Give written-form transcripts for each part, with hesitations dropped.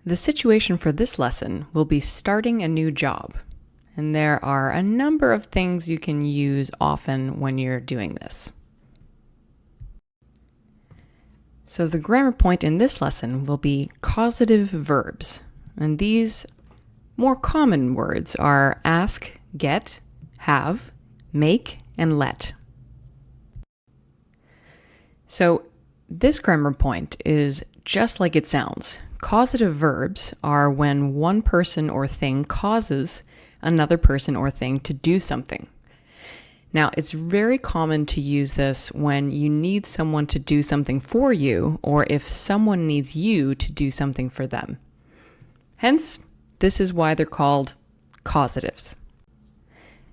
The situation for this lesson will be starting a new job, and there are a number of things you can use often when you're doing this. So the grammar point in this lesson will be causative verbs, and these more common words are ask, get, have, make, and let. So this grammar point is just like it sounds. Causative verbs are when one person or thing causes another person or thing to do something. Now, it's very common to use this when you need someone to do something for you, or if someone needs you to do something for them. Hence, this is why they're called causatives.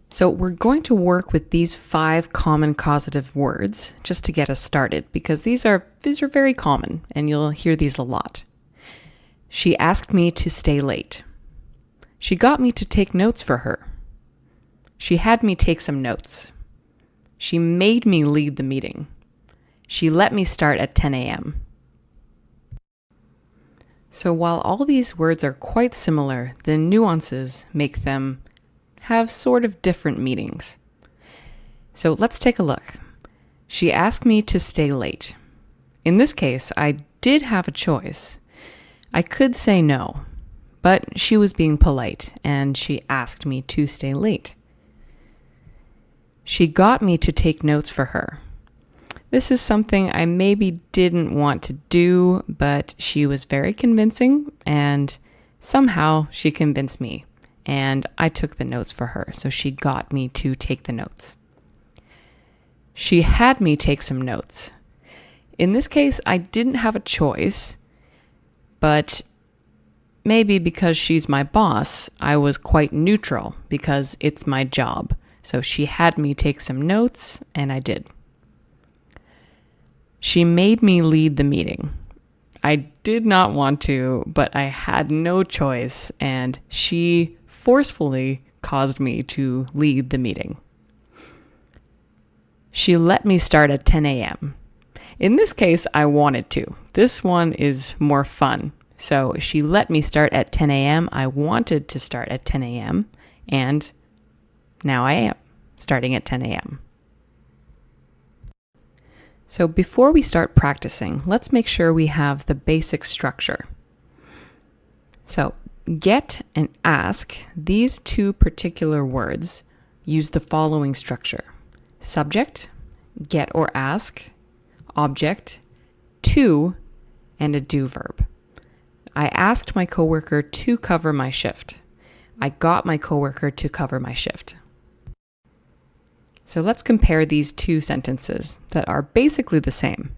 So we're going to work with these 5 common causative words just to get us started, because these are very common and you'll hear these a lot. She asked me to stay late. She got me to take notes for her. She had me take some notes. She made me lead the meeting. She let me start at 10 a.m. So while all these words are quite similar, the nuances make them have sort of different meanings. So let's take a look. She asked me to stay late. In this case, I did have a choice. I could say no, but she was being polite and she asked me to stay late. She got me to take notes for her. This is something I maybe didn't want to do, but she was very convincing and somehow she convinced me and I took the notes for her, so she got me to take the notes. She had me take some notes. In this case, I didn't have a choice, but maybe because she's my boss, I was quite neutral because it's my job. So she had me take some notes, and I did. She made me lead the meeting. I did not want to, but I had no choice, and she forcefully caused me to lead the meeting. She let me start at 10 a.m. In this case, I wanted to. This one is more fun. So she let me start at 10 a.m. I wanted to start at 10 a.m. and now I am starting at 10 a.m. So before we start practicing, let's make sure we have the basic structure. So get and ask, these 2 particular words use the following structure. Subject, get or ask, object, to, and a do verb. I asked my coworker to cover my shift. I got my coworker to cover my shift. So let's compare these 2 sentences that are basically the same.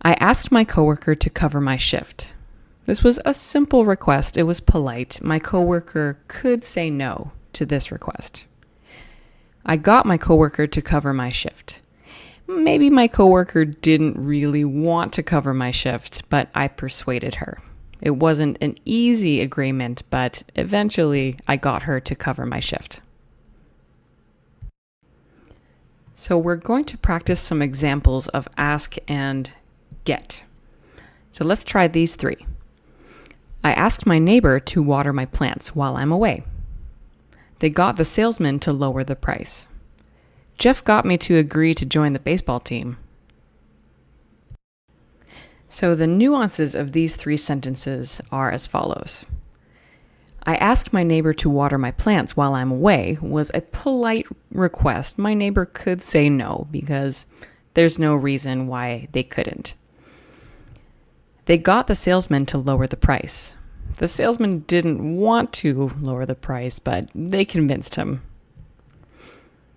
I asked my coworker to cover my shift. This was a simple request. It was polite. My coworker could say no to this request. I got my coworker to cover my shift. Maybe my coworker didn't really want to cover my shift, but I persuaded her. It wasn't an easy agreement, but eventually I got her to cover my shift. So we're going to practice some examples of ask and get. So let's try these 3. I asked my neighbor to water my plants while I'm away. They got the salesman to lower the price. Jeff got me to agree to join the baseball team. So the nuances of these 3 sentences are as follows. I asked my neighbor to water my plants while I'm away was a polite request. My neighbor could say no because there's no reason why they couldn't. They got the salesman to lower the price. The salesman didn't want to lower the price, but they convinced him.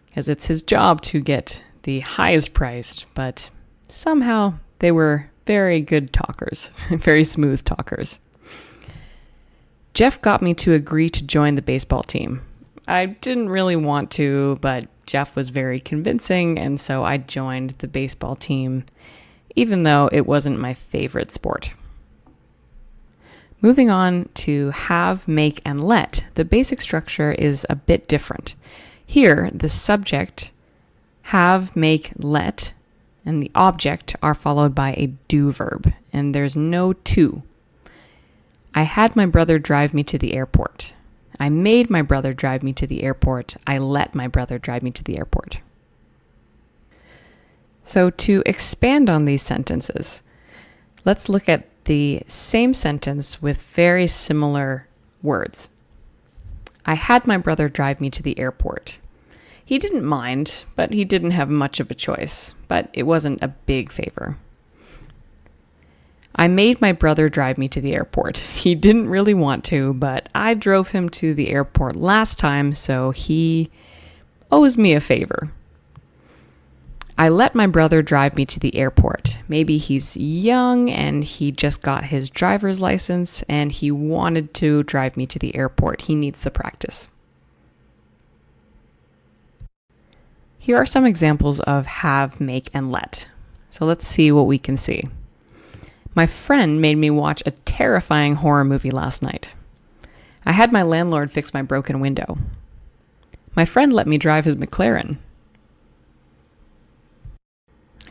Because it's his job to get the highest priced, but somehow they were very good talkers, very smooth talkers. Jeff got me to agree to join the baseball team. I didn't really want to, but Jeff was very convincing, and so I joined the baseball team, even though it wasn't my favorite sport. Moving on to have, make, and let, the basic structure is a bit different. Here, the subject, have, make, let, and the object are followed by a do verb, and there's no to. I had my brother drive me to the airport. I made my brother drive me to the airport. I let my brother drive me to the airport. So to expand on these sentences, let's look at the same sentence with very similar words. I had my brother drive me to the airport. He didn't mind, but he didn't have much of a choice, but it wasn't a big favor. I made my brother drive me to the airport. He didn't really want to, but I drove him to the airport last time, so he owes me a favor. I let my brother drive me to the airport. Maybe he's young and he just got his driver's license and he wanted to drive me to the airport. He needs the practice. Here are some examples of have, make, and let. So let's see what we can see. My friend made me watch a terrifying horror movie last night. I had my landlord fix my broken window. My friend let me drive his McLaren.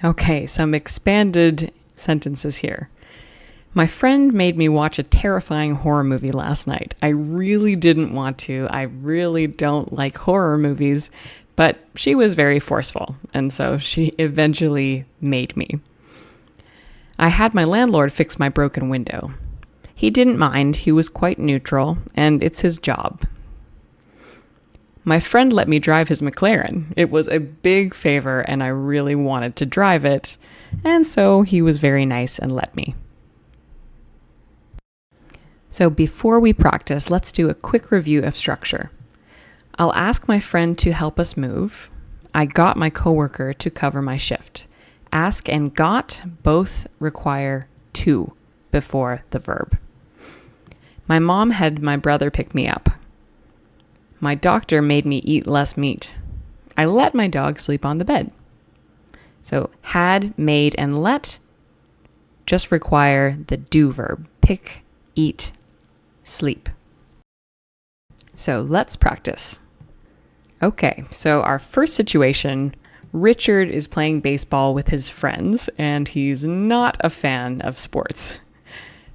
Okay, some expanded sentences here. My friend made me watch a terrifying horror movie last night. I really didn't want to. I really don't like horror movies, but she was very forceful, and so she eventually made me. I had my landlord fix my broken window. He didn't mind. He was quite neutral, and it's his job. My friend let me drive his McLaren. It was a big favor and I really wanted to drive it, and so he was very nice and let me. So before we practice, let's do a quick review of structure. I'll ask my friend to help us move. I got my coworker to cover my shift. Ask and got both require to before the verb. My mom had my brother pick me up. My doctor made me eat less meat. I let my dog sleep on the bed. So had, made, and let just require the do verb. Pick, eat, sleep. So let's practice. Okay, so our first situation, Richard is playing baseball with his friends and he's not a fan of sports.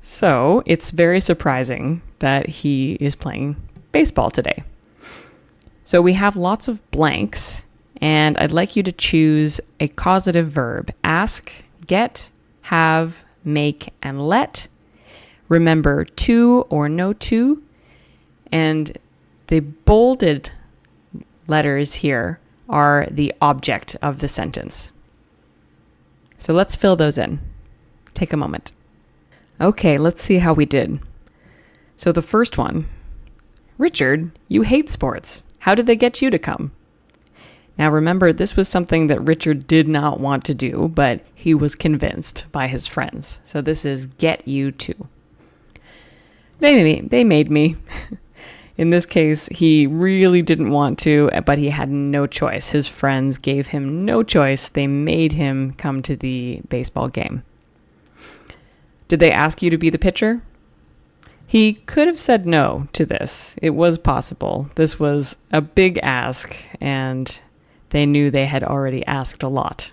So it's very surprising that he is playing baseball today. So we have lots of blanks, and I'd like you to choose a causative verb. Ask, get, have, make, and let. Remember to or no to, and the bolded letters here are the object of the sentence. So let's fill those in. Take a moment. Okay, let's see how we did. So the first one, Richard, you hate sports. How did they get you to come? Now remember, this was something that Richard did not want to do, but he was convinced by his friends. So this is get you to. They made me. In this case, he really didn't want to, but he had no choice. His friends gave him no choice. They made him come to the baseball game. Did they ask you to be the pitcher? He could have said no to this. It was possible. This was a big ask, and they knew they had already asked a lot.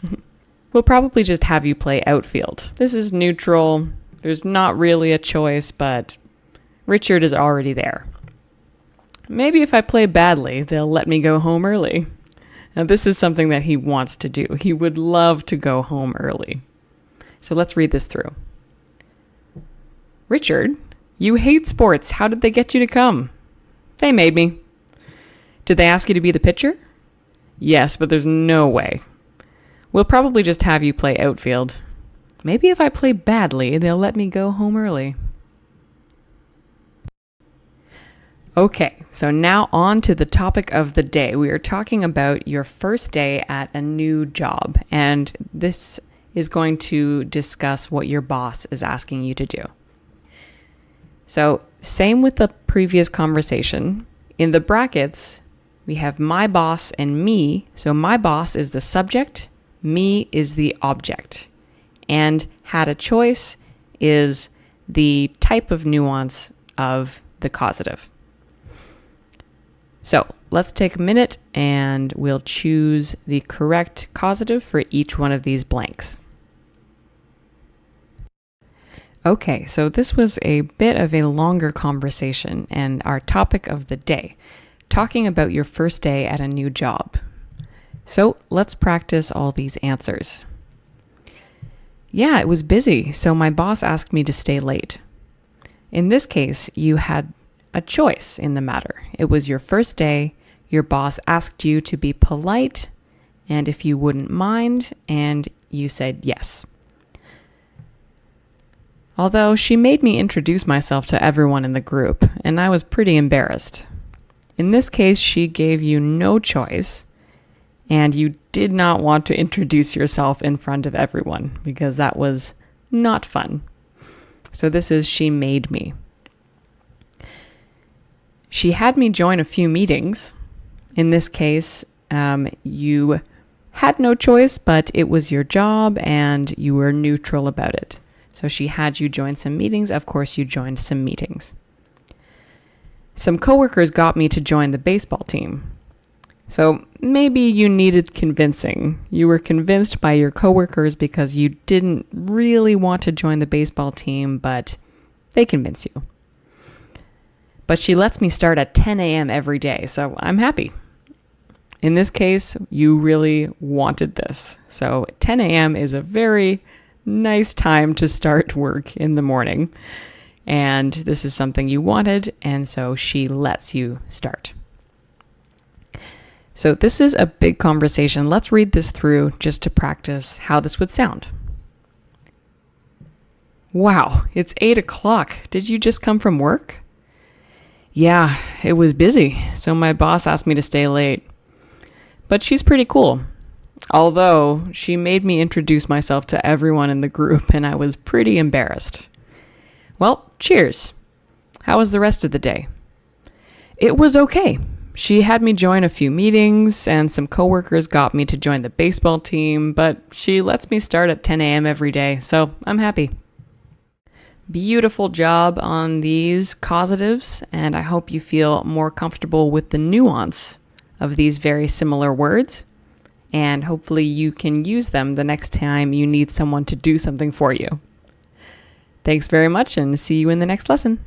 We'll probably just have you play outfield. This is neutral. There's not really a choice, but Richard is already there. Maybe if I play badly, they'll let me go home early. Now, this is something that he wants to do. He would love to go home early. So let's read this through. Richard, you hate sports. How did they get you to come? They made me. Did they ask you to be the pitcher? Yes, but there's no way. We'll probably just have you play outfield. Maybe if I play badly, they'll let me go home early. Okay, so now on to the topic of the day. We are talking about your first day at a new job, and this is going to discuss what your boss is asking you to do. So, same with the previous conversation. In the brackets, we have my boss and me. So my boss is the subject, me is the object. And had a choice is the type of nuance of the causative. So let's take a minute and we'll choose the correct causative for each one of these blanks. Okay, so this was a bit of a longer conversation and our topic of the day, talking about your first day at a new job. So let's practice all these answers. Yeah, it was busy, so my boss asked me to stay late. In this case, you had a choice in the matter. It was your first day, your boss asked you to be polite, and if you wouldn't mind, and you said yes. Although she made me introduce myself to everyone in the group, and I was pretty embarrassed. In this case, she gave you no choice, and you did not want to introduce yourself in front of everyone because that was not fun. So this is she made me. She had me join a few meetings. In this case, you had no choice, but it was your job and you were neutral about it. So she had you join some meetings. Of course, you joined some meetings. Some coworkers got me to join the baseball team. So maybe you needed convincing. You were convinced by your coworkers because you didn't really want to join the baseball team, but they convinced you. But she lets me start at 10 a.m. every day, so I'm happy. In this case, you really wanted this. So 10 a.m. is a very nice time to start work in the morning. And this is something you wanted, and so she lets you start. So this is a big conversation. Let's read this through just to practice how this would sound. Wow, it's 8 o'clock. Did you just come from work? Yeah, it was busy, so my boss asked me to stay late. But she's pretty cool. Although she made me introduce myself to everyone in the group and I was pretty embarrassed. Well, cheers. How was the rest of the day? It was okay. She had me join a few meetings and some coworkers got me to join the baseball team, but she lets me start at 10 a.m. every day, so I'm happy. Beautiful job on these causatives, and I hope you feel more comfortable with the nuance of these very similar words. And hopefully you can use them the next time you need someone to do something for you. Thanks very much and see you in the next lesson.